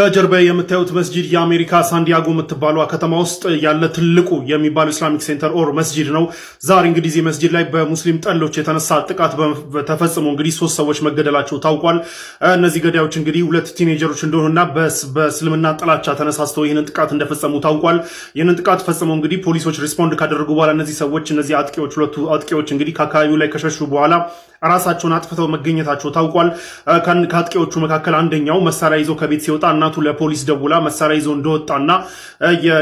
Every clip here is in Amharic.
ከጀርባ የምታዩት መስጂድ የአሜሪካ ሳንዲያጎ የምትባለው ከተማ ውስጥ ያለ ትልቁ የሚባለው ኢስላሚክ ሴንተር ኦር መስጂድ ነው። ዛሬ እንግዲህ እዚህ መስጂድ ላይ በሙስሊም ጠሎች የተነሳ ጥቃት ተፈጽሞ እንግዲህ 3 ሰዎች መገደላቸው ታውቋል። እነዚህ ገዳዮች እንግዲህ 2 ቲኔጀሮች እንደሆኑና በእስልምና ጥላቻ ተነሳስተው ይህንን ጥቃት እንደፈጸሙ ታውቋል። ይህንን ጥቃት ፈጽመው እንግዲህ ፖሊሶች ሪስፖንድ ካደረጉ በኋላ እነዚህ አጥቂዎች 2 አጥቂዎች እንግዲህ ከአካባቢው ላይ ከሸሹ በኋላ ራሳቸውን አጥፍተው መገኘታቸው ታውቋል። ከአጥቂዎቹ መካከል አንደኛው መሳሪያ ይዞ ከቤት ሲወጣ እናቱ ለፖሊስ ደውላ መሳሪያ ይዞ እንደወጣና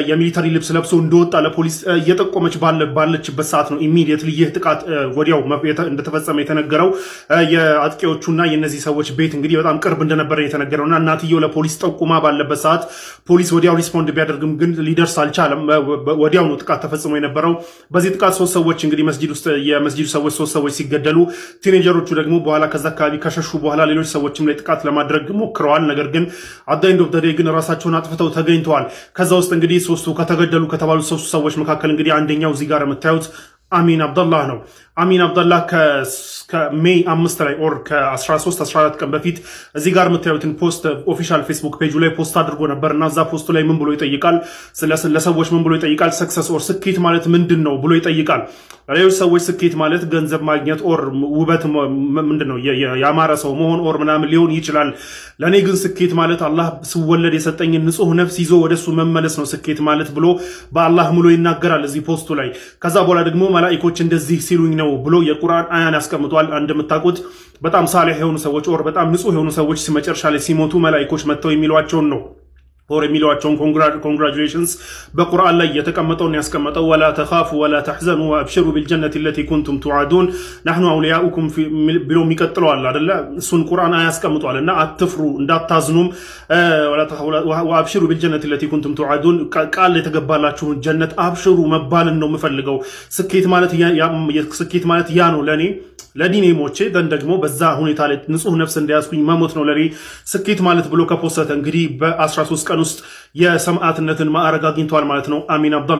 የሚሊተሪ ልብስ ለብሶ እንደወጣ ለፖሊስ እየጠቆመች ባለችበት ሰዓት ነው ኢሚዲየትሊ ይህ ጥቃት ወዲያው እንደተፈጸመ የተነገረው። የአጥቂዎቹና የነዚህ ሰዎች ቤት እንግዲህ በጣም ቅርብ እንደነበረ የተነገረውና እናትየው ለፖሊስ ጠቁማ ባለበት ሰዓት ፖሊስ ወዲያው ሪስፖንድ ቢያደርግም ግን ሊደርስ አልቻለም። ወዲያው ነው ጥቃት ተፈጽሞ የነበረው። በዚህ ጥቃት 3 ሰዎች እንግዲህ የመስጂዱ ሰዎች 3 ሰዎች ሲገደሉ ቲኔጀሮቹ ደግሞ በኋላ ከዛ አካባቢ ከሸሹ በኋላ ሌሎች ሰዎችም ላይ ጥቃት ለማድረግ ሞክረዋል። ነገር ግን አዳይንዶ ተደይ ግን ራሳቸውን አጥፍተው ተገኝተዋል። ከዛ ውስጥ እንግዲህ 3ቱ ከተገደሉ ከተባሉ 3 ሰዎች መካከል እንግዲህ አንደኛው እዚህ ጋር የምታዩት አሚን አብደላህ ነው። አሚን አብደላህ ከሜይ 5 ላይ ኦር ከ13-14 ቀን በፊት እዚህ ጋር የምታዩትን ፖስት ኦፊሻል ፌስቡክ ፔጁ ላይ ፖስት አድርጎ ነበር እና እዛ ፖስቱ ላይ ምን ብሎ ይጠይቃል? ለሰዎች ምን ብሎ ይጠይቃል? ሰክሰስ ኦር ስኬት ማለት ምንድን ነው ብሎ ይጠይቃል። ለሌሎች ሰዎች ስኬት ማለት ገንዘብ ማግኘት ኦር ውበት ምንድን ነው ያማረ ሰው መሆን ኦር ምናምን ሊሆን ይችላል። ለእኔ ግን ስኬት ማለት አላህ ስወለድ የሰጠኝን ንጹህ ነፍስ ይዞ ወደሱ መመለስ ነው ስኬት ማለት ብሎ በአላህ ምሎ ይናገራል እዚህ ፖስቱ ላይ። ከዛ በኋላ ደግሞ መላኢኮች እንደዚህ ሲሉኝ ነው ብሎ የቁርአን አያን ያስቀምጧል። እንደምታውቁት በጣም ሳሊህ የሆኑ ሰዎች ኦር በጣም ንጹህ የሆኑ ሰዎች መጨረሻ ላይ ሲሞቱ መላኢኮች መጥተው የሚሏቸውን ነው ኦር የሚሏቸውን ኮንግራቹሌሽንስ በቁርአን ላይ የተቀመጠውን ያስቀመጠው ወላ ተኻፉ ወላ ተሕዘኑ ወአብሽሩ ቢልጀነቲ ለቲ ኩንቱም ቱዓዱን ነሕኑ አውሊያኡኩም ብሎ የሚቀጥለዋል አይደለ? እሱን ቁርአን ያስቀምጧልና አትፍሩ እንዳታዝኑም ወአብሽሩ ቢልጀነቲ ለቲ ኩንቱም ቱዓዱን ቃል የተገባላችሁን ጀነት አብሽሩ መባልን ነው የምፈልገው። ስኬት ማለት ያ ነው ለዲኔ ሞቼ ደግሞ በዛ ሁኔታ ላይ ንጹህ ነፍስ እንዲያስኩኝ መሞት ነው ለኔ ስኬት ማለት ብሎ ከፖሰተ እንግዲህ በ13 ቀን ውስጥ የሰማዕትነትን ማዕረግ አግኝቷል ማለት ነው አሚን አብደላህ።